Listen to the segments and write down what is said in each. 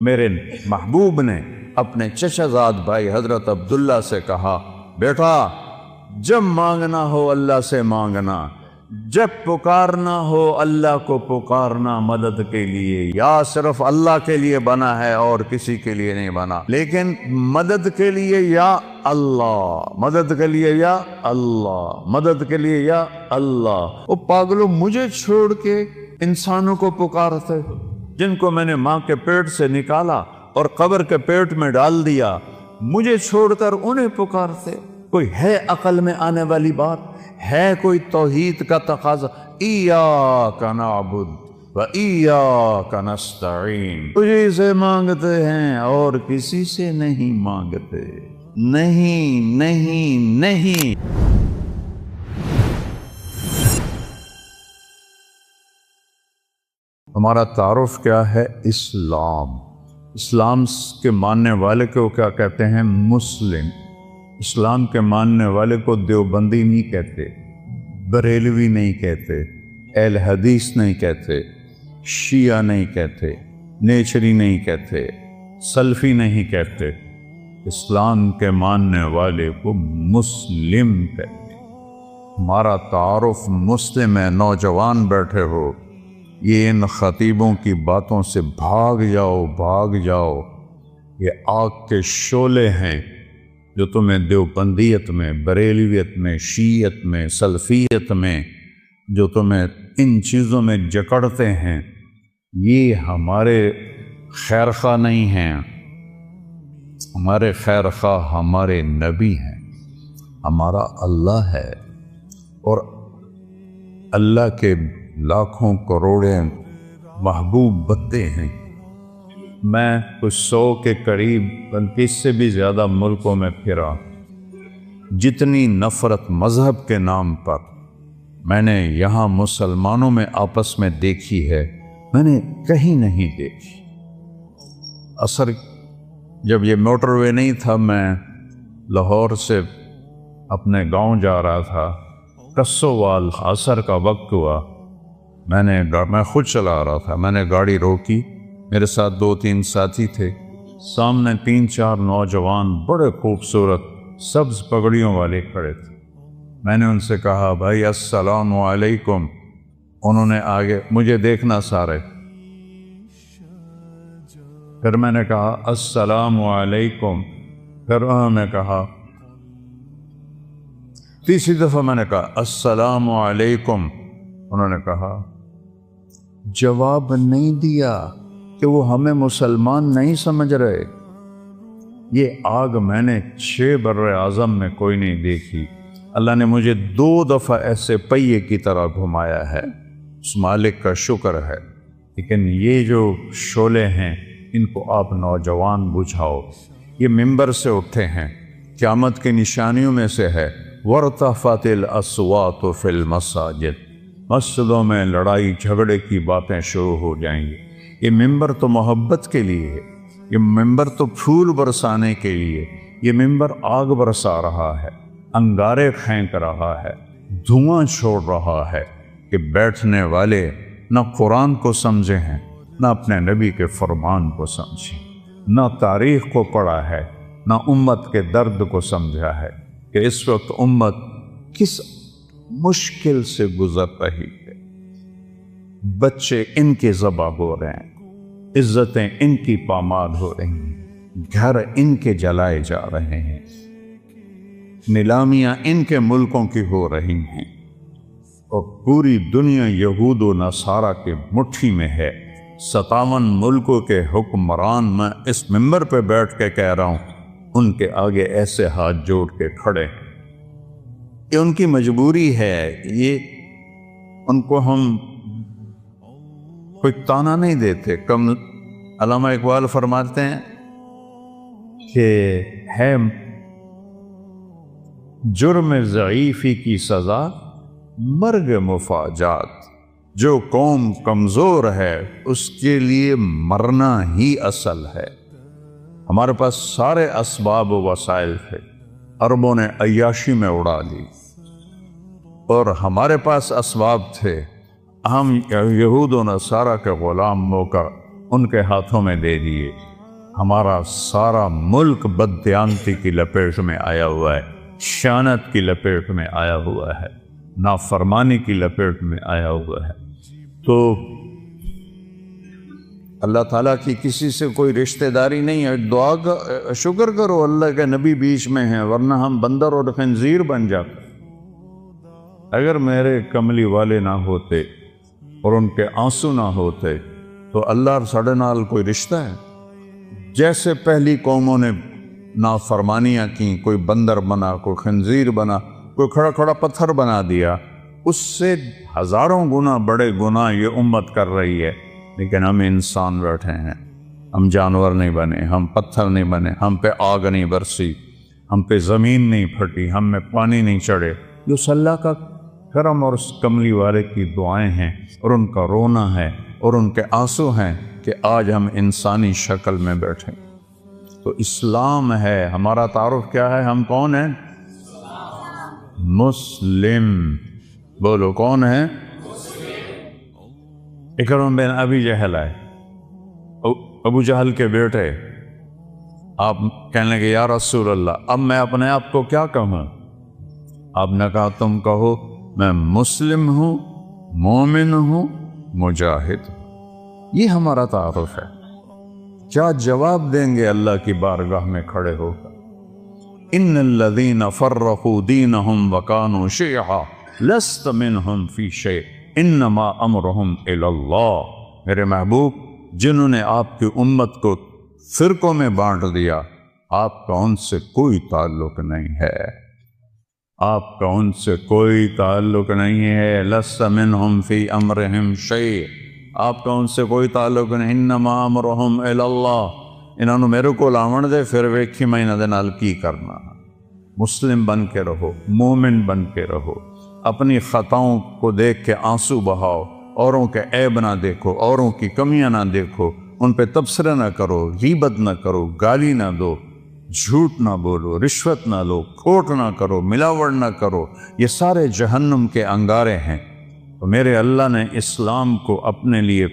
میرے محبوب نے اپنے چچا بھائی حضرت عبداللہ سے کہا، بیٹا جب مانگنا ہو اللہ سے مانگنا، جب پکارنا ہو اللہ کو پکارنا مدد کے لیے، یا صرف اللہ کے لیے بنا ہے اور کسی کے لیے نہیں بنا، لیکن مدد کے لیے یا اللہ، مدد کے لیے یا اللہ، مدد کے لیے یا اللہ۔ وہ پاگلوں، مجھے چھوڑ کے انسانوں کو پکارتے جن کو میں نے ماں کے پیٹ سے نکالا اور قبر کے پیٹ میں ڈال دیا، مجھے چھوڑ کر انہیں پکارتے۔ کوئی ہے عقل میں آنے والی بات؟ ہے کوئی توحید کا تقاضا؟ ایاک نعبد و ایاک نستعین، تجھے سے مانگتے ہیں اور کسی سے نہیں مانگتے، نہیں نہیں نہیں۔ ہمارا تعارف کیا ہے؟ اسلام۔ اسلام کے ماننے والے کو کیا کہتے ہیں؟ مسلم۔ اسلام کے ماننے والے کو دیوبندی نہیں کہتے، بریلوی نہیں کہتے، اہل حدیث نہیں کہتے، شیعہ نہیں کہتے، نیچری نہیں کہتے، سلفی نہیں کہتے۔ اسلام کے ماننے والے کو مسلم کہتے۔ ہمارا تعارف مسلم ہے۔ نوجوان بیٹھے ہو، یہ ان خطیبوں کی باتوں سے بھاگ جاؤ، بھاگ جاؤ۔ یہ آگ کے شعلے ہیں جو تمہیں دیوبندیت میں، بریلویت میں، شیعت میں، سلفیت میں، جو تمہیں ان چیزوں میں جکڑتے ہیں، یہ ہمارے خیرخواہ نہیں ہیں۔ ہمارے خیرخواہ ہمارے نبی ہیں، ہمارا اللہ ہے، اور اللہ کے لاکھوں کروڑیں محبوب بندے ہیں۔ میں کچھ 100 کے قریب، بلکہ اس سے بھی زیادہ ملکوں میں پھرا۔ جتنی نفرت مذہب کے نام پر میں نے یہاں مسلمانوں میں آپس میں دیکھی ہے، میں نے کہیں نہیں دیکھی۔ اثر جب یہ موٹر وے نہیں تھا، میں لاہور سے اپنے گاؤں جا رہا تھا، کسووال، عصر کا وقت ہوا، میں خود چلا رہا تھا، میں نے گاڑی روکی، میرے ساتھ 2-3 ساتھی تھے، سامنے 3-4 نوجوان بڑے خوبصورت سبز پگڑیوں والے کھڑے تھے۔ میں نے ان سے کہا، بھائی السلام علیکم۔ انہوں نے آگے مجھے دیکھنا سارے، پھر میں نے کہا السلام علیکم، پھر انہوں نے کہا، تیسری دفعہ میں نے کہا السلام علیکم، انہوں نے کہا، جواب نہیں دیا کہ وہ ہمیں مسلمان نہیں سمجھ رہے۔ یہ آگ میں نے 6 بر اعظم میں کوئی نہیں دیکھی۔ اللہ نے مجھے 2 دفعہ ایسے پہیے کی طرح گھمایا ہے، اس مالک کا شکر ہے۔ لیکن یہ جو شعلے ہیں، ان کو آپ نوجوان بجھاؤ۔ یہ ممبر سے اٹھے ہیں، قیامت کی نشانیوں میں سے ہے وَارْتَفَعَتِ الْأَصْوَاتُ فِي الْمَسَاجِدِ، مسجدوں میں لڑائی جھگڑے کی باتیں شروع ہو جائیں گی۔ یہ ممبر تو محبت کے لیے ہے، یہ ممبر تو پھول برسانے کے لیے، یہ ممبر آگ برسا رہا ہے، انگارے پھینک رہا ہے، دھواں چھوڑ رہا ہے کہ بیٹھنے والے نہ قرآن کو سمجھے ہیں، نہ اپنے نبی کے فرمان کو سمجھیں، نہ تاریخ کو پڑھا ہے، نہ امت کے درد کو سمجھا ہے کہ اس وقت امت کس مشکل سے گزر رہی ہے۔ بچے ان کے ذبح ہو رہے ہیں، عزتیں ان کی پامال ہو رہی ہیں، گھر ان کے جلائے جا رہے ہیں، نیلامیاں ان کے ملکوں کی ہو رہی ہیں، اور پوری دنیا یہود و نصارہ کے مٹھی میں ہے۔ 57 ملکوں کے حکمران، میں اس ممبر پہ بیٹھ کے کہہ رہا ہوں، ان کے آگے ایسے ہاتھ جوڑ کے کھڑے ہیں۔ یہ ان کی مجبوری ہے، یہ ان کو ہم کوئی تانا نہیں دیتے۔ کم علامہ اقبال فرماتے ہیں کہ ہے جرم ضعیفی کی سزا مرگ مفاجات، جو قوم کمزور ہے اس کے لیے مرنا ہی اصل ہے۔ ہمارے پاس سارے اسباب و وسائل تھے، عربوں نے عیاشی میں اڑا لی، اور ہمارے پاس اسباب تھے، ہم یہود و نصارہ کے غلام ہو کر ان کے ہاتھوں میں دے دیے۔ ہمارا سارا ملک بددیانتی کی لپیٹ میں آیا ہوا ہے، شانت کی لپیٹ میں آیا ہوا ہے، نافرمانی کی لپیٹ میں آیا ہوا ہے۔ تو اللہ تعالیٰ کی کسی سے کوئی رشتہ داری نہیں ہے۔ دعا کا شکر کرو اللہ کے نبی بیچ میں ہیں، ورنہ ہم بندر اور خنزیر بن جاتے۔ اگر میرے کملی والے نہ ہوتے اور ان کے آنسو نہ ہوتے تو اللہ اور ساڑھے نال کوئی رشتہ ہے؟ جیسے پہلی قوموں نے نافرمانیاں کی، کوئی بندر بنا، کوئی خنزیر بنا، کوئی کھڑا کھڑا پتھر بنا دیا، اس سے ہزاروں گنا بڑے گناہ یہ امت کر رہی ہے۔ لیکن ہم انسان بیٹھے ہیں، ہم جانور نہیں بنے، ہم پتھر نہیں بنے، ہم پہ آگ نہیں برسی، ہم پہ زمین نہیں پھٹی، ہم میں پانی نہیں چڑھے۔ یہ اس اللہ کا کرم اور اس کملی والے کی دعائیں ہیں، اور ان کا رونا ہے اور ان کے آنسو ہیں کہ آج ہم انسانی شکل میں بیٹھے۔ تو اسلام ہے ہمارا تعارف۔ کیا ہے؟ ہم کون ہیں؟ مسلم۔ بولو کون ہے؟ اکرم بن ابی جہل ہے، ابو جہل کے بیٹے۔ آپ کہنے لگے یا رسول اللہ اب میں اپنے آپ کو کیا کہوں؟ آپ نے کہا تم کہو میں مسلم ہوں، مومن ہوں، مجاہد ہوں۔ یہ ہمارا تعارف ہے۔ کیا جواب دیں گے اللہ کی بارگاہ میں کھڑے ہو کر؟ ان الذین فرقوا دینہم وکانوا شیعا لست منہم فی شیء انما امرہم الی اللہ۔ میرے محبوب، جنہوں نے آپ کی امت کو فرقوں میں بانٹ دیا، آپ کا ان سے کوئی تعلق نہیں ہے، آپ کا ان سے کوئی تعلق نہیں ہے۔ لست منہم فی امرہم شیء، آپ کا ان سے کوئی تعلق نہیں۔ انما امرہم الی اللہ، انہوں نے میرے کو لاون دے پھر ویکھی میں انہاں دے نال کی کرنا۔ مسلم بن کے رہو، مومن بن کے رہو، اپنی خطاؤں کو دیکھ کے آنسو بہاؤ، اوروں کے عیب نہ دیکھو، اوروں کی کمیاں نہ دیکھو، ان پہ تبصرہ نہ کرو، غیبت نہ کرو، گالی نہ دو، جھوٹ نہ بولو، رشوت نہ لو، کھوٹ نہ کرو، ملاوٹ نہ کرو۔ یہ سارے جہنم کے انگارے ہیں۔ تو میرے اللہ نے اسلام کو اپنے لیے،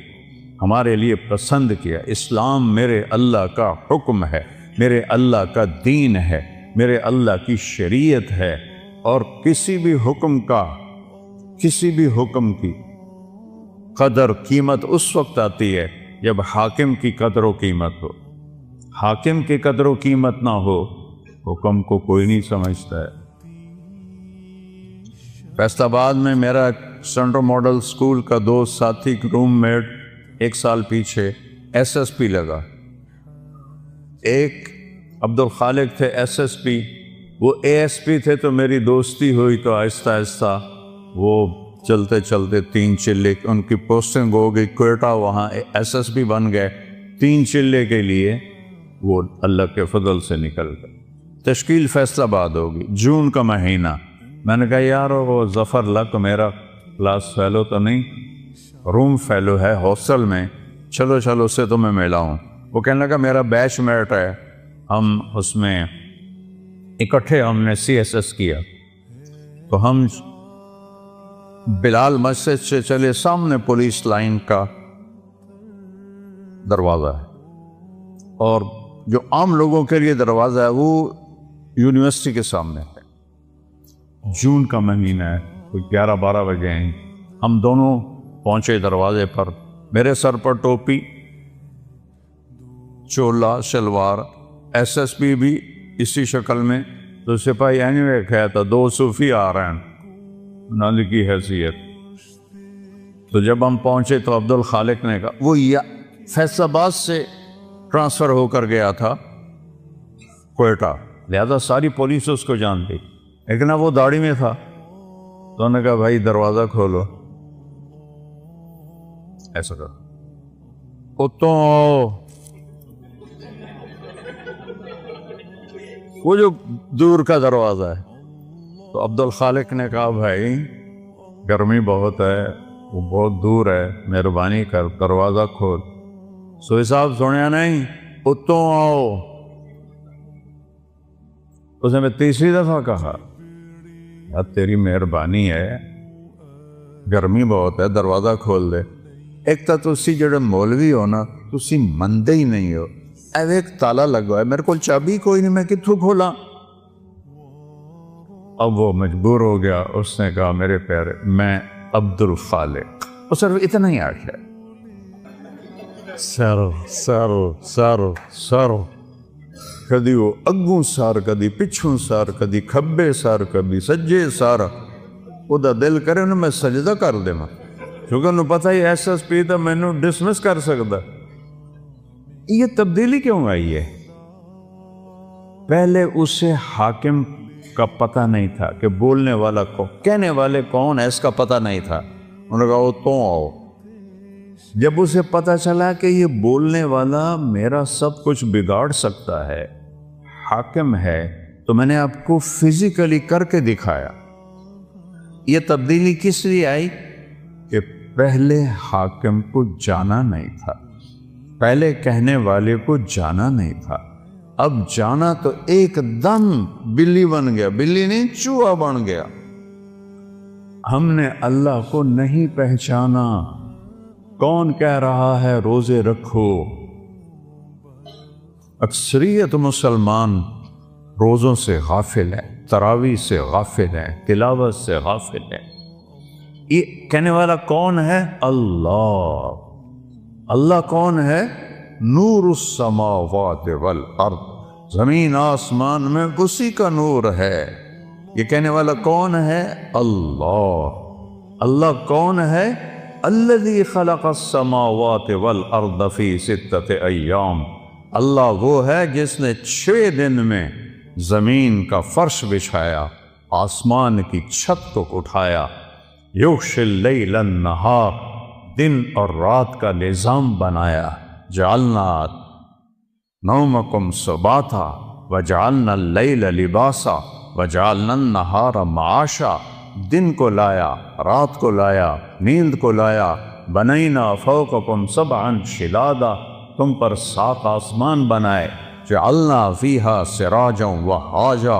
ہمارے لیے پسند کیا۔ اسلام میرے اللہ کا حکم ہے، میرے اللہ کا دین ہے، میرے اللہ کی شریعت ہے۔ اور کسی بھی حکم کی قدر قیمت اس وقت آتی ہے جب حاکم کی قدر و قیمت ہو۔ حاکم کی قدر و قیمت نہ ہو، حکم کو کوئی نہیں سمجھتا ہے۔ فیصل آباد میں میرا سینٹرل ماڈل اسکول کا دوست ساتھی روم میٹ 1 سال پیچھے SSP لگا۔ ایک عبدالخالق تھے SSP، وہ ASP تھے۔ تو میری دوستی ہوئی تو آہستہ آہستہ وہ چلتے چلتے 3 چلے ان کی پوسٹنگ ہو گئی کوئٹہ، وہاں SSP بن گئے۔ 3 چلے کے لیے وہ اللہ کے فضل سے نکل گئے۔ تشکیل فیصل آباد ہوگی، جون کا مہینہ۔ میں نے کہا یار وہ ظفر لک میرا کلاس فیلو تو نہیں، روم فیلو ہے ہاسٹل میں، چلو اس سے تو میں ملا ہوں۔ وہ کہنے لگا میرا بیچ میٹ ہے، ہم اس میں اکٹھے ہم نے CSS کیا۔ تو ہم بلال مسجد سے چلے، سامنے پولیس لائن کا دروازہ ہے، اور جو عام لوگوں کے لیے دروازہ ہے وہ یونیورسٹی کے سامنے ہے۔ جون کا مہینہ ہے، کوئی 11-12 بجے ہیں۔ ہم دونوں پہنچے دروازے پر، میرے سر پر ٹوپی، چولا شلوار، SSP بھی اسی شکل میں۔ تو سپاہی اینوے کہا تھا 2 صوفی آ رہے ہیں نال کی حیثیت۔ تو جب ہم پہنچے تو عبدالخالق نے کہا، وہ فیصل آباد سے ٹرانسفر ہو کر گیا تھا کوئٹہ، لہذا ساری پولیس اس کو جانتی، لیکن وہ داڑھی میں تھا۔ تو انہوں نے کہا بھائی دروازہ کھولو، ایسا کرو، اتوں وہ جو دور کا دروازہ ہے۔ تو عبدالخالق نے کہا بھائی گرمی بہت ہے، وہ بہت دور ہے، مہربانی کر دروازہ کھول۔ سوئی صاحب سنیا نہیں، اتوں آؤ۔ اس نے میں تیسری دفعہ کہا یار تیری مہربانی ہے، گرمی بہت ہے، دروازہ کھول دے۔ ایک تو تسی جڑے مولوی ہو نا، تسی مندے ہی نہیں ہو، اب ایک تالا لگا ہے، میرے کو چابی کوئی نہیں، میں کتوں کھولا؟ اب وہ مجبور ہو گیا، اس نے کہا میرے پیارے میں عبد الخالق، اور صرف اتنا ہی آخر سارو سارو سارو سارو، کدی وہ اگوں سار، کدی پچھوں سار، کدی کھبے سار، کدی سجے سار، وہ دا دل کرے نا میں سجدہ کر دے ماں، کیونکہ انہوں پتہ ہی ایس ایس پی تھا میں نے ڈسمس کر سکتا۔ یہ تبدیلی کیوں آئی ہے؟ پہلے اسے حاکم کا پتہ نہیں تھا کہ بولنے والا کون، کہنے والے کون ہے، اس کا پتہ نہیں تھا۔ انہوں نے کہا وہ تو آؤ۔ جب اسے پتہ چلا کہ یہ بولنے والا میرا سب کچھ بگاڑ سکتا ہے، حاکم ہے، تو میں نے آپ کو فزیکلی کر کے دکھایا۔ یہ تبدیلی کس لیے آئی؟ کہ پہلے حاکم کو جانا نہیں تھا، پہلے کہنے والے کو جانا نہیں تھا، اب جانا تو ایک دم بلی بن گیا، بلی نہیں چوہا بن گیا۔ ہم نے اللہ کو نہیں پہچانا۔ کون کہہ رہا ہے روزے رکھو؟ اکثریت مسلمان روزوں سے غافل ہیں، تراویح سے غافل ہیں، تلاوت سے غافل ہیں۔ یہ کہنے والا کون ہے؟ اللہ۔ اللہ کون ہے؟ نور السماوات والارض، زمین آسمان میں اسی کا نور ہے۔ یہ کہنے والا کون ہے؟ اللہ۔ اللہ کون ہے؟ الذی خلق السماوات والارض فی 6 ایام، اللہ وہ ہے جس نے 6 دن میں زمین کا فرش بچھایا، آسمان کی چھت کو اٹھایا، یغشی اللیل النہار، دن اور رات کا نظام بنایا، جعلنا نومکم سباتا وجعلنا اللیل لباسا وجعلنا النہار معاشا، دن کو لایا، رات کو لایا، نیند کو لایا، بنینا فوقکم سبعا شدادا، تم پر 7 آسمان بنائے، جعلنا فیہا سراجا وہاجا،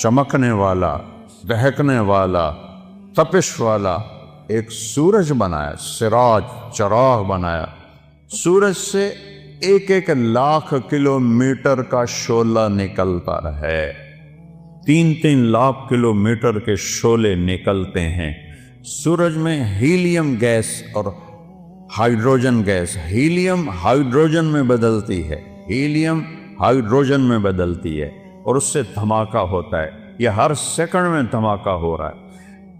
چمکنے والا، دہکنے والا، تپش والا ایک سورج بنایا، سراج چراغ بنایا۔ سورج سے 1 لاکھ کلومیٹر کا شعلہ نکلتا ہے، 3 لاکھ کلومیٹر کے شعلے نکلتے ہیں۔ سورج میں ہیلیم گیس اور ہائیڈروجن گیس، ہیلیم ہائیڈروجن میں بدلتی ہے، ہیلیم ہائیڈروجن میں بدلتی ہے، اور اس سے دھماکہ ہوتا ہے۔ یہ ہر سیکنڈ میں دھماکہ ہو رہا ہے۔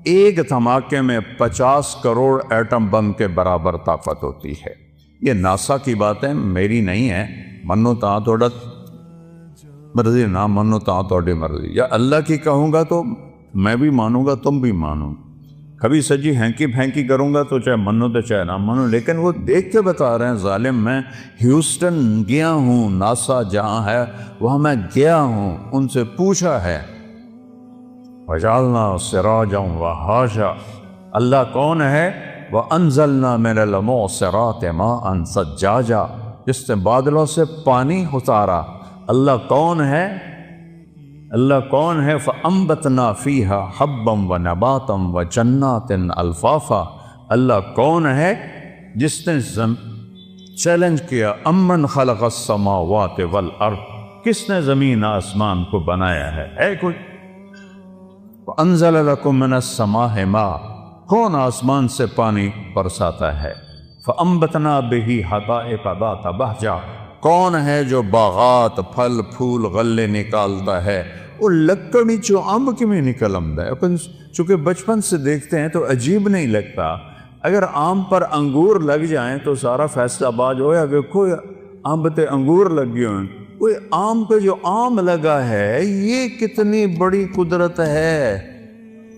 ایک دھماکے میں 50 کروڑ ایٹم بم کے برابر طاقت ہوتی ہے۔ یہ ناسا کی باتیں میری نہیں ہے، منو تاں توڑا مرضی، نہ منو تاں توڑی مرضی، یا اللہ کی کہوں گا تو میں بھی مانوں گا، تم بھی مانو۔ کبھی سجی ہینکی پھینکی کروں گا تو چاہے منو تو چاہے نہ منو، لیکن وہ دیکھ کے بتا رہے ہیں ظالم۔ میں ہیوسٹن گیا ہوں، ناسا جہاں ہے وہاں میں گیا ہوں، ان سے پوچھا ہے۔ وَجَعَلْنَا سِرَاجًا وَهَاجًا، اللہ کون ہے؟ وَأَنزَلْنَا مِنَ الْمُعْصِرَاتِ مَاءً ثَجَّاجًا، جس نے بادلوں سے پانی اتارا۔ اللہ کون ہے؟ اللہ کون ہے؟ فَأَنبَتْنَا فِيهَا حَبًّا وَنَبَاتًا وَجَنَّاتٍ أَلْفَافًا، اللہ کون ہے جس نے چیلنج کیا، امن خلق السماوات والارض، کس نے زمین آسمان کو بنایا ہے کوئی؟ وَأَنزَلَ لَكُم مِّنَ السَّمَاءِ مَاءً، کون آسمان سے پانی برساتا ہے؟ فَأَنبَتْنَا بِهِ حَدَائِقَ ذَاتَ بَهْجَةٍ، کون ہے جو باغات پھل پھول غلے نکالتا ہے؟ وہ لکڑی چو امب کی میں نکل آمدا ہے۔ چونکہ بچپن سے دیکھتے ہیں تو عجیب نہیں لگتا، اگر آم پر انگور لگ جائیں تو سارا فیصلہ آباد ہویا کہ کوئی آم تے انگور لگے ہوئے، کوئی آم پہ جو آم لگا ہے یہ کتنی بڑی قدرت ہے۔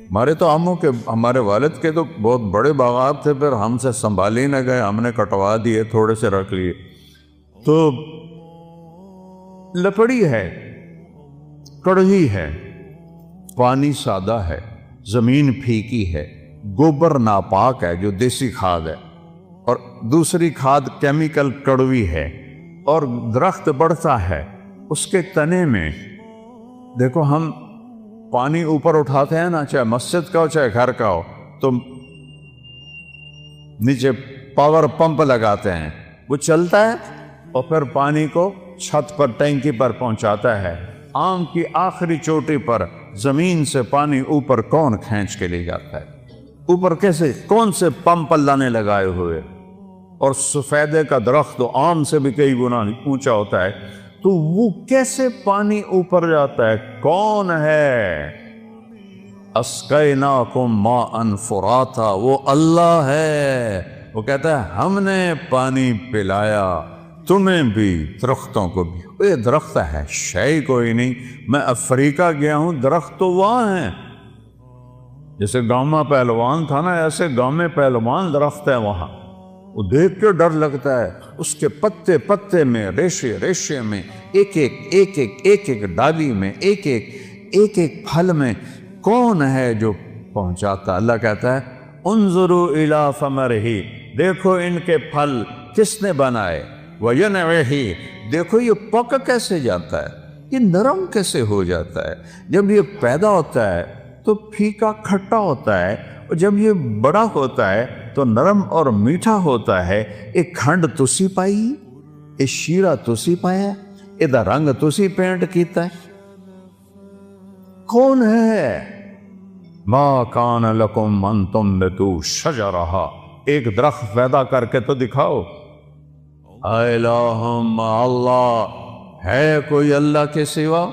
ہمارے تو آموں کے، ہمارے والد کے تو بہت بڑے باغات تھے، پھر ہم سے سنبھال ہی نہ گئے، ہم نے کٹوا دیے، تھوڑے سے رکھ لیے۔ تو لکڑی ہے، کڑوی ہے، پانی سادہ ہے، زمین پھیکی ہے، گوبر ناپاک ہے جو دیسی کھاد ہے، اور دوسری کھاد کیمیکل کڑوی ہے، اور درخت بڑھتا ہے اس کے تنے میں۔ دیکھو ہم پانی اوپر اٹھاتے ہیں نا، چاہے مسجد کا ہو چاہے گھر کا ہو، تو نیچے پاور پمپ لگاتے ہیں، وہ چلتا ہے اور پھر پانی کو چھت پر ٹینکی پر پہنچاتا ہے، آم کی آخری چوٹی پر زمین سے پانی اوپر کون کھینچ کے لے جاتا ہے؟ اوپر کیسے؟ کون سے پمپ اللہ نے لگائے ہوئے؟ اور سفیدے کا درخت تو آم سے بھی کئی گنا اونچا ہوتا ہے، تو وہ کیسے پانی اوپر جاتا ہے؟ کون ہے؟ اسقیناکم ماء فراتا، وہ اللہ ہے۔ وہ کہتا ہے ہم نے پانی پلایا تمہیں بھی، درختوں کو بھی۔ یہ درخت ہے، شے کوئی نہیں۔ میں افریقہ گیا ہوں، درخت تو وہاں ہیں۔ جیسے گاؤں میں پہلوان تھا نا، ایسے گاؤں میں پہلوان درخت ہے وہاں، وہ دیکھ کے ڈر لگتا ہے۔ اس کے پتے پتے میں، ریشے ریشے میں، ایک ایک ڈالی میں، ایک ایک پھل میں کون ہے جو پہنچاتا؟ اللہ کہتا ہے انظروا الی ثمرہ، دیکھو ان کے پھل کس نے بنائے، وینعہ، دیکھو یہ پک کیسے جاتا ہے، یہ نرم کیسے ہو جاتا ہے۔ جب یہ پیدا ہوتا ہے تو پھیکا کھٹا ہوتا ہے، اور جب یہ بڑا ہوتا ہے تو نرم اور میٹھا ہوتا ہے۔ ایک کھنڈ تسی پائی، ایک شیرہ تسی پایا، ایدہ رنگ تسی پینٹ کیتا ہے۔ کون ہے؟ ما کان لکم ان تنبتوا شجرہا، ایک درخت پیدا کر کے تو دکھاؤ۔ الہ مع اللہ، ہے کوئی اللہ کے سوا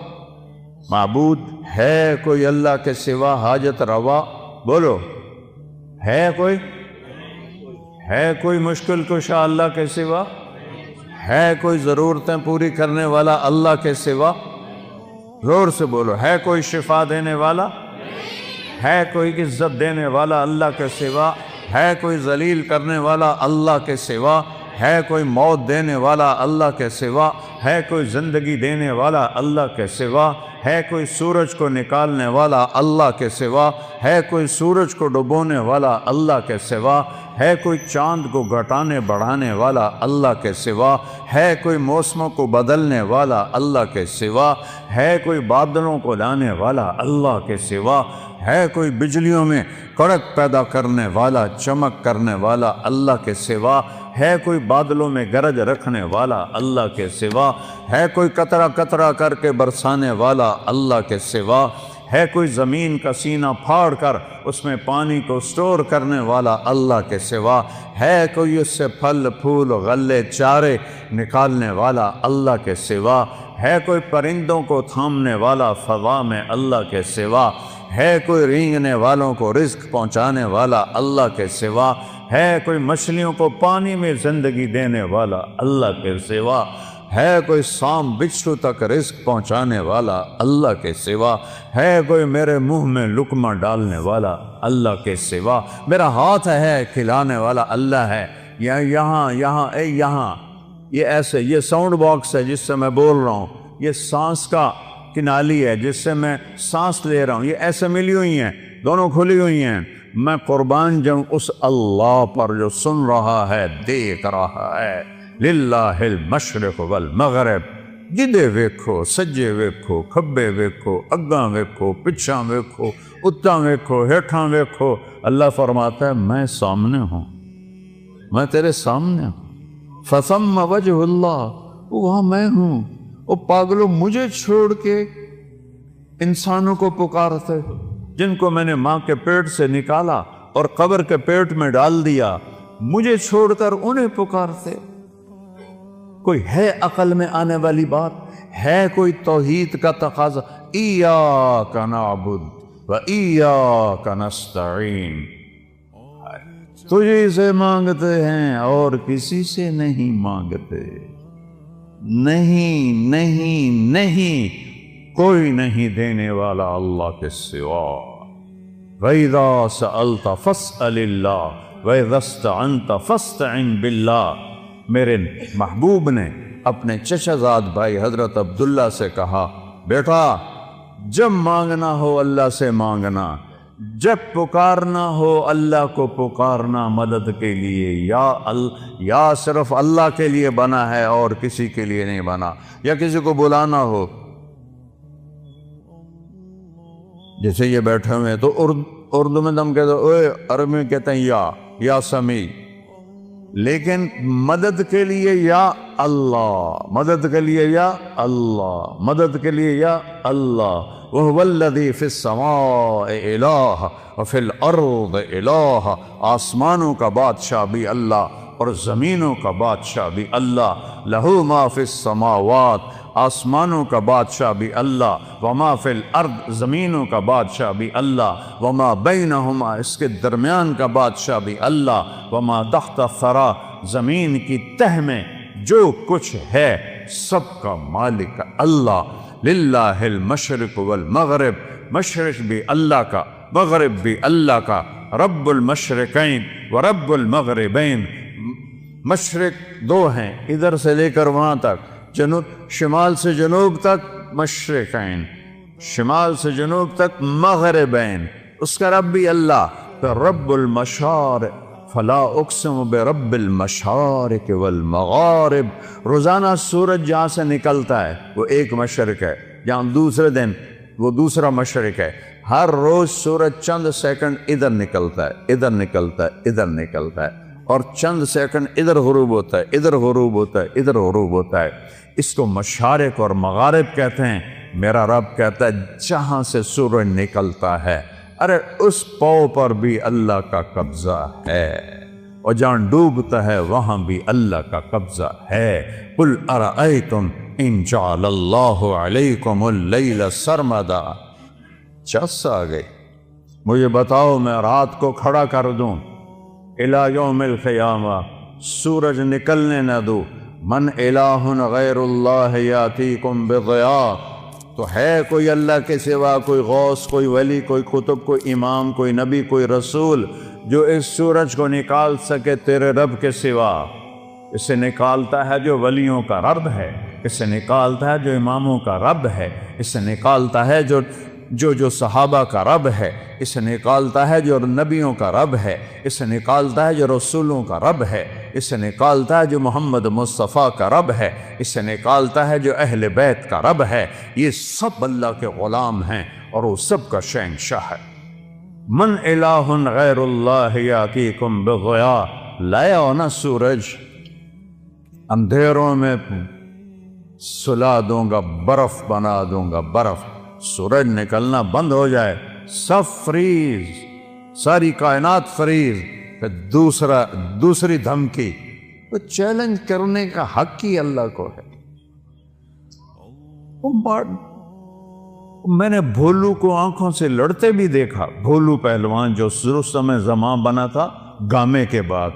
معبود؟ ہے کوئی اللہ کے سوا حاجت روا؟ بولو، ہے کوئی؟ ہے کوئی مشکل کشا اللہ کے سوا؟ ہے کوئی ضرورتیں پوری کرنے والا اللہ کے سوا؟ زور سے بولو، ہے کوئی شفا دینے والا؟ ہے کوئی عزت دینے والا اللہ کے سوا؟ ہے کوئی ذلیل کرنے والا اللہ کے سوا؟ ہے کوئی موت دینے والا اللہ کے سوا؟ ہے کوئی زندگی دینے والا اللہ کے سوا؟ ہے کوئی سورج کو نکالنے والا اللہ کے سوا؟ ہے کوئی سورج کو ڈبونے والا اللہ کے سوا؟ ہے کوئی چاند کو گھٹانے بڑھانے والا اللہ کے سوا؟ ہے کوئی موسموں کو بدلنے والا اللہ کے سوا؟ ہے کوئی بادلوں کو لانے والا اللہ کے سوا؟ ہے کوئی بجلیوں میں کڑک پیدا کرنے والا، چمک کرنے والا اللہ کے سوا؟ ہے کوئی بادلوں میں گرج رکھنے والا اللہ کے سوا؟ ہے کوئی قطرہ قطرہ کر کے برسانے والا اللہ کے سوا؟ ہے کوئی زمین کا سینہ پھاڑ کر اس میں پانی کو سٹور کرنے والا اللہ کے سوا؟ ہے کوئی اس سے پھل پھول غلے چارے نکالنے والا اللہ کے سوا؟ ہے کوئی پرندوں کو تھامنے والا فضا میں اللہ کے سوا؟ ہے کوئی رینگنے والوں کو رزق پہنچانے والا اللہ کے سوا؟ ہے کوئی مچھلیوں کو پانی میں زندگی دینے والا اللہ کے سوا؟ ہے کوئی سام بچھو تک رزق پہنچانے والا اللہ کے سوا؟ ہے کوئی میرے منہ میں لقمہ ڈالنے والا اللہ کے سوا؟ میرا ہاتھ ہے کھلانے والا اللہ ہے، یا یہاں یہ ایسے، یہ ساؤنڈ باکس ہے جس سے میں بول رہا ہوں، یہ سانس کا کنالی ہے جس سے میں سانس لے رہا ہوں، یہ ایسے ملی ہوئی ہیں، دونوں کھلی ہوئی ہیں۔ میں قربان جاؤں اس اللہ پر جو سن رہا ہے، دیکھ رہا ہے۔ للہ المشرق والمغرب، جدے ویکھو سجے ویکھو، کھبے ویکھو، اگاں ویکھو، پچھاں ویکھو، اتاں ویکھو، ہیٹھاں ویکھو۔ اللہ فرماتا ہے میں سامنے ہوں، میں تیرے سامنے ہوں۔ فثم وجہ اللہ، وہاں میں ہوں۔ وہ پاگلوں، مجھے چھوڑ کے انسانوں کو پکارتے جن کو میں نے ماں کے پیٹ سے نکالا اور قبر کے پیٹ میں ڈال دیا، مجھے چھوڑ کر انہیں پکارتے۔ کوئی ہے عقل میں آنے والی بات؟ ہے کوئی توحید کا تقاضا؟ ایاک نعبد و ایاک نستعین، تجھے سے مانگتے ہیں اور کسی سے نہیں مانگتے۔ نہیں نہیں نہیں، کوئی نہیں دینے والا اللہ کے سوا۔ وَإِذَا سَأَلْتَ فَاسْأَلِ اللَّهَ وَإِذَا اسْتَعَنْتَ فَاسْتَعِنْ بِاللَّهِ۔ میرے محبوب نے اپنے چچا زاد بھائی حضرت عبداللہ سے کہا، بیٹا جب مانگنا ہو اللہ سے مانگنا، جب پکارنا ہو اللہ کو پکارنا مدد کے لیے، یا صرف اللہ کے لیے بنا ہے اور کسی کے لیے نہیں بنا، یا کسی کو بلانا ہو۔ جیسے یہ بیٹھے ہوئے تو اردو میں ہم کہتے ہیں، عربی میں کہتے ہیں یا سمیع، لیکن مدد کے لیے یا اللہ، مدد کے لیے یا اللہ، مدد کے لیے یا اللہ۔ وَهُوَ الَّذِي فِي السَّمَاءِ إِلَٰهٌ وَفِي الْأَرْضِ إِلَٰهٌ، آسمانوں کا بادشاہ بھی اللہ اور زمینوں کا بادشاہ بھی اللہ۔ لَهُ مَا فِي السَّمَاوَاتِ، آسمانوں کا بادشاہ بھی اللہ، وَمَا فِي الْأَرْضِ، زمینوں کا بادشاہ بھی اللہ، وَمَا بَيْنَهُمَا، اس کے درمیان کا بادشاہ بھی اللہ، وَمَا تَحْتَ الثَّرَىٰ، زمین کی تہ میں جو کچھ ہے سب کا مالک اللہ۔ للہ المشرق والمغرب، مشرق بھی اللہ کا، مغرب بھی اللہ کا۔ رب المشرقین ورب المغربین، مشرق دو ہیں، ادھر سے لے کر وہاں تک، جنوب شمال سے جنوب تک مشرقین، شمال سے جنوب تک مغربین، اس کا رب بھی اللہ۔ پھر رب المشارق، فلا اقسم برب المشارق والمغارب، روزانہ سورج جہاں سے نکلتا ہے وہ ایک مشرق ہے، جہاں دوسرے دن وہ دوسرا مشرق ہے۔ ہر روز سورج چند سیکنڈ ادھر نکلتا ہے، ادھر نکلتا ہے، ادھر نکلتا ہے، اور چند سیکنڈ ادھر غروب ہوتا ہے، ادھر غروب ہوتا ہے، ادھر غروب ہوتا ہے۔ اس کو مشارق اور مغارب کہتے ہیں۔ میرا رب کہتا ہے جہاں سے سورج نکلتا ہے، ارے اس پاؤں پر بھی اللہ کا قبضہ ہے، اور جہاں ڈوبتا ہے وہاں بھی اللہ کا قبضہ ہے۔ قل ارأیتم ان جعل اللہ علیکم اللیل سرمدا، چس آ گئی، مجھے بتاؤ میں رات کو کھڑا کر دوں الی یوم القیامہ، سورج نکلنے نہ دوں، من الہ غیر اللہ یاتیکم بضیاء، تو ہے کوئی اللہ کے سوا، کوئی غوث، کوئی ولی، کوئی قطب، کوئی امام، کوئی نبی، کوئی رسول جو اس سورج کو نکال سکے تیرے رب کے سوا؟ اسے نکالتا ہے جو ولیوں کا رب ہے، اسے نکالتا ہے جو اماموں کا رب ہے، اسے نکالتا ہے جو صحابہ کا رب ہے، اسے نکالتا ہے جو نبیوں کا رب ہے، اسے نکالتا ہے جو رسولوں کا رب ہے، اسے نکالتا ہے جو محمد مصطفیٰ کا رب ہے، اسے نکالتا ہے جو اہل بیت کا رب ہے۔ یہ سب اللہ کے غلام ہیں اور وہ سب کا شہنشاہ ہے۔ من الہ غیر اللہ یاتیکم بضیاء، لایا ہونا سورج، اندھیروں میں سلا دوں گا، برف بنا دوں گا، برف، سورج نکلنا بند ہو جائے، سب فریز، ساری کائنات فریز۔ پھر دوسری دھمکی، تو چیلنج کرنے کا حق ہی اللہ کو ہے۔ میں نے بھولو کو آنکھوں سے لڑتے بھی دیکھا، بھولو پہلوان جو رستم زماں بنا تھا گامے کے بعد،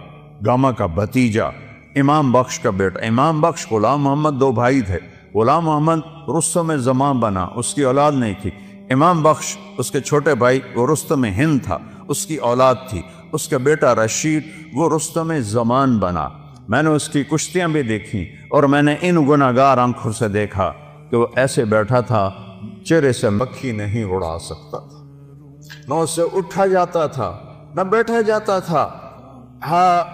گاما کا بھتیجا، امام بخش کا بیٹا، امام بخش غلام محمد دو بھائی تھے، غلام محمد رستم زماں بنا، اس کی اولاد نہیں تھی، امام بخش اس کے چھوٹے بھائی وہ رستم ہند تھا، اس کی اولاد تھی، اس کا بیٹا رشید وہ رستم زمان بنا۔ میں نے اس کی کشتیاں بھی دیکھیں، اور میں نے ان گناہگار آنکھوں سے دیکھا کہ وہ ایسے بیٹھا تھا، چہرے سے مکھی نہیں اڑا سکتا تھا، نہ اسے اٹھا جاتا تھا نہ بیٹھا جاتا تھا۔ ہاں،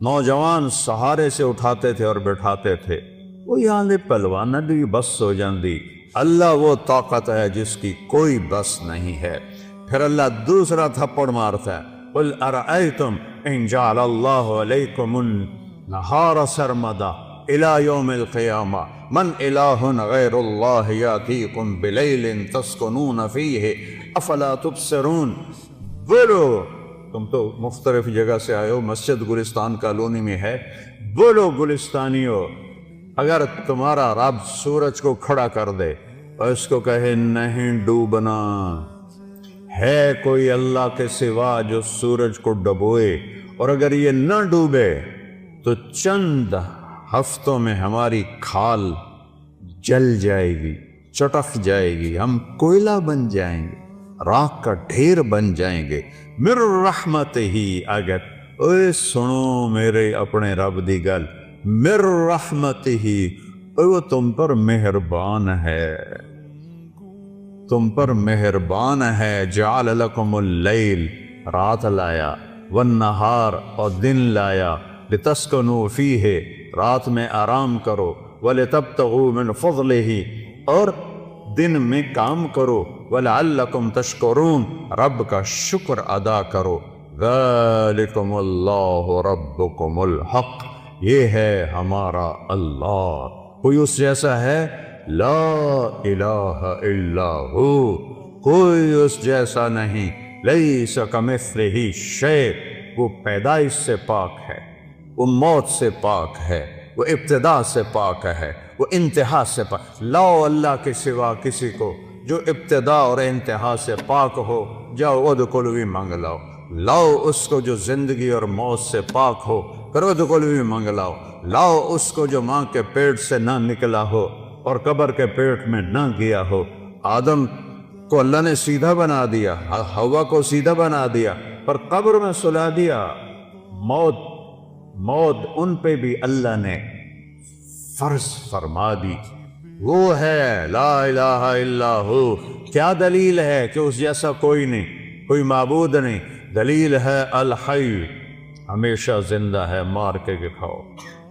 نوجوان سہارے سے اٹھاتے تھے اور بیٹھاتے تھے، وہ یہاں دے پہلوان بھی بس ہو جاندی۔ اللہ وہ طاقت ہے جس کی کوئی بس نہیں ہے۔ پھر اللہ دوسرا تھپڑ مارتا ہے، قل ارأیتم ان جعل اللہ علیکم النہار سرمدا الی یوم القیامہ من الہ غیر اللہ یاتیکم بلیل تسکنون فیہ افلا تبصرون۔ بولو، تم تو مختلف جگہ سے آئے ہو، مسجد گلستان کالونی میں ہے، بولو گلستانیو، اگر تمہارا رب سورج کو کھڑا کر دے اور اس کو کہے نہیں ڈوبنا، ہے کوئی اللہ کے سوا جو سورج کو ڈبوئے، اور اگر یہ نہ ڈوبے تو چند ہفتوں میں ہماری کھال جل جائے گی، چٹک جائے گی، ہم کوئلہ بن جائیں گے، راکھ کا ڈھیر بن جائیں گے۔ مر رحمت ہی، اگر اے سنو میرے اپنے رب دی گل، مر رحمت ہی، وہ تم پر مہربان ہے، تم پر مہربان ہے۔ جعل لکم اللیل، رات لایا، والنہار، اور دن لایا، لتسکنوا فیہ، رات میں آرام کرو، ولتبتغوا من فضلہ، اور دن میں کام کرو، ولعلکم تشکرون، رب کا شکر ادا کرو۔ ذالکم اللہ ربکم الحق، یہ ہے ہمارا اللہ، کوئی اس جیسا ہے؟ لا الہ الا ہو، کوئی اس جیسا نہیں، لیس کمثلہ شیء، وہ پیدائش سے پاک ہے، وہ موت سے پاک ہے، وہ ابتدا سے پاک ہے، وہ انتہا سے پاک۔ لاؤ اللہ کے سوا کسی کو جو ابتدا اور انتہا سے پاک ہو، جاؤ ادخلوا بھی مانگ لاؤ۔ لاؤ اس کو جو زندگی اور موت سے پاک ہو، کرو ادخلوا بھی مانگ لاؤ۔ لاؤ اس کو جو ماں کے پیٹ سے نہ نکلا ہو اور قبر کے پیٹ میں نہ گیا ہو۔ آدم کو اللہ نے سیدھا بنا دیا، حوا کو سیدھا بنا دیا، پر قبر میں سلا دیا۔ موت ان پہ بھی اللہ نے فرض فرما دی۔ وہ ہے لا الہ الا ہو۔ کیا دلیل ہے کہ اس جیسا کوئی نہیں، کوئی معبود نہیں؟ دلیل ہے الحی، ہمیشہ زندہ ہے، مار کے دکھاؤ۔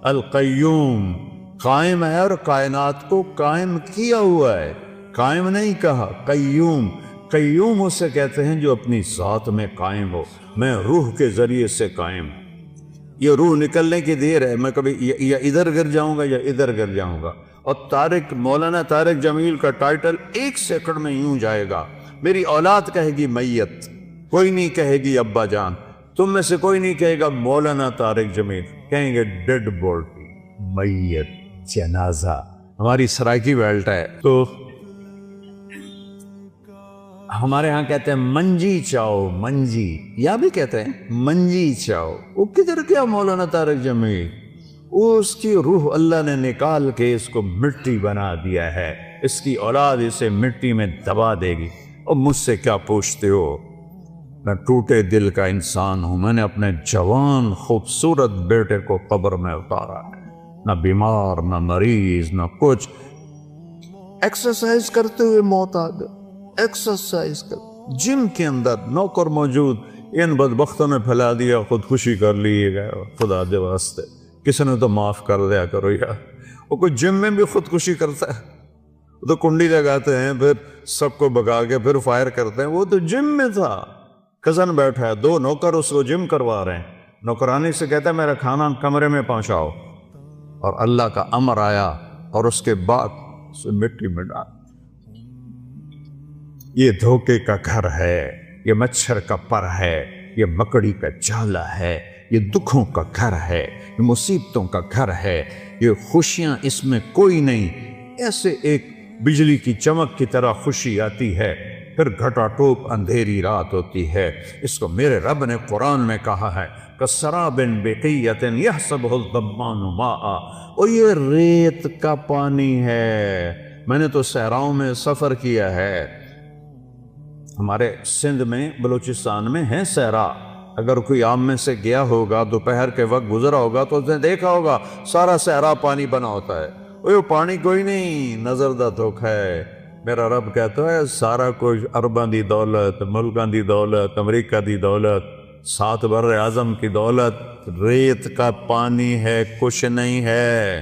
القیوم، قائم ہے اور کائنات کو قائم کیا ہوا ہے، قائم نہیں کہا، قیوم۔ قیوم اسے کہتے ہیں جو اپنی ذات میں قائم ہو۔ میں روح کے ذریعے سے قائم ہوں، یہ روح نکلنے کی دیر ہے، میں کبھی یا ادھر گر جاؤں گا یا ادھر گر جاؤں گا۔ اور مولانا طارق جمیل کا ٹائٹل 1 سیکنڈ میں یوں جائے گا، میری اولاد کہے گی میت، کوئی نہیں کہے گی ابا جان، تم میں سے کوئی نہیں کہے گا مولانا طارق جمیل، کہیں گے ڈیڈ باڈی، میت، جنازہ۔ ہماری سرائکی بیلٹ ہے تو ہمارے ہاں کہتے ہیں منجی چاؤ، منجی، یا بھی کہتے ہیں منجی چاؤ۔ وہ کدھر کیا مولانا طارق جمیل؟ وہ اس کی روح اللہ نے نکال کے اس کو مٹی بنا دیا ہے، اس کی اولاد اسے مٹی میں دبا دے گی۔ اور مجھ سے کیا پوچھتے ہو؟ میں ٹوٹے دل کا انسان ہوں، میں نے اپنے جوان خوبصورت بیٹے کو قبر میں اتارا ہے، نہ بیمار نہ مریض نہ کچھ، ایکسرسائز کرتے ہوئے موت آ گئی۔ ایکسرسائز کر، جم کے اندر نوکر موجود، ان بدبختوں نے پھیلا دیا، خودکشی کر لیے گئے، خدا دے واسطے کسی نے تو معاف کر دیا کرو یار۔ وہ کوئی جم میں بھی خودکشی کرتا ہے؟ وہ تو کنڈی لگاتے ہیں، پھر سب کو بگا کے پھر فائر کرتے ہیں۔ وہ تو جم میں تھا، کزن بیٹھا ہے، 2 نوکر اس کو جم کروا رہے ہیں، نوکرانی سے کہتا ہے میرا کھانا کمرے میں پہنچاؤ، اور اللہ کا امر آیا اور اس کے بعد اسے مٹی میں ڈال۔ یہ دھوکے کا گھر ہے، یہ مچھر کا پر ہے، یہ مکڑی کا جالا ہے، یہ دکھوں کا گھر ہے، یہ مصیبتوں کا گھر ہے، یہ خوشیاں اس میں کوئی نہیں۔ ایسے ایک بجلی کی چمک کی طرح خوشی آتی ہے، پھر گھٹا ٹوپ اندھیری رات ہوتی ہے۔ اس کو میرے رب نے قرآن میں کہا ہے کَسَرَابٍ بِقِیَّةٍ يَحْسَبُهُ الظَّمَّآنُ مَاءً، اور یہ ریت کا پانی ہے۔ میں نے تو صحراؤں میں سفر کیا ہے، ہمارے سندھ میں بلوچستان میں ہے صحرا، اگر کوئی عام میں سے گیا ہوگا دوپہر کے وقت گزرا ہوگا تو اس نے دیکھا ہوگا سارا صحرا پانی بنا ہوتا ہے۔ وہ پانی کوئی نہیں، نظر دا دھوکا ہے۔ میرا رب کہتا ہے سارا کچھ عرباں دی دولت، ملکاں دی دولت، امریکہ دی دولت، 7 بر اعظم کی دولت ریت کا پانی ہے، کچھ نہیں ہے۔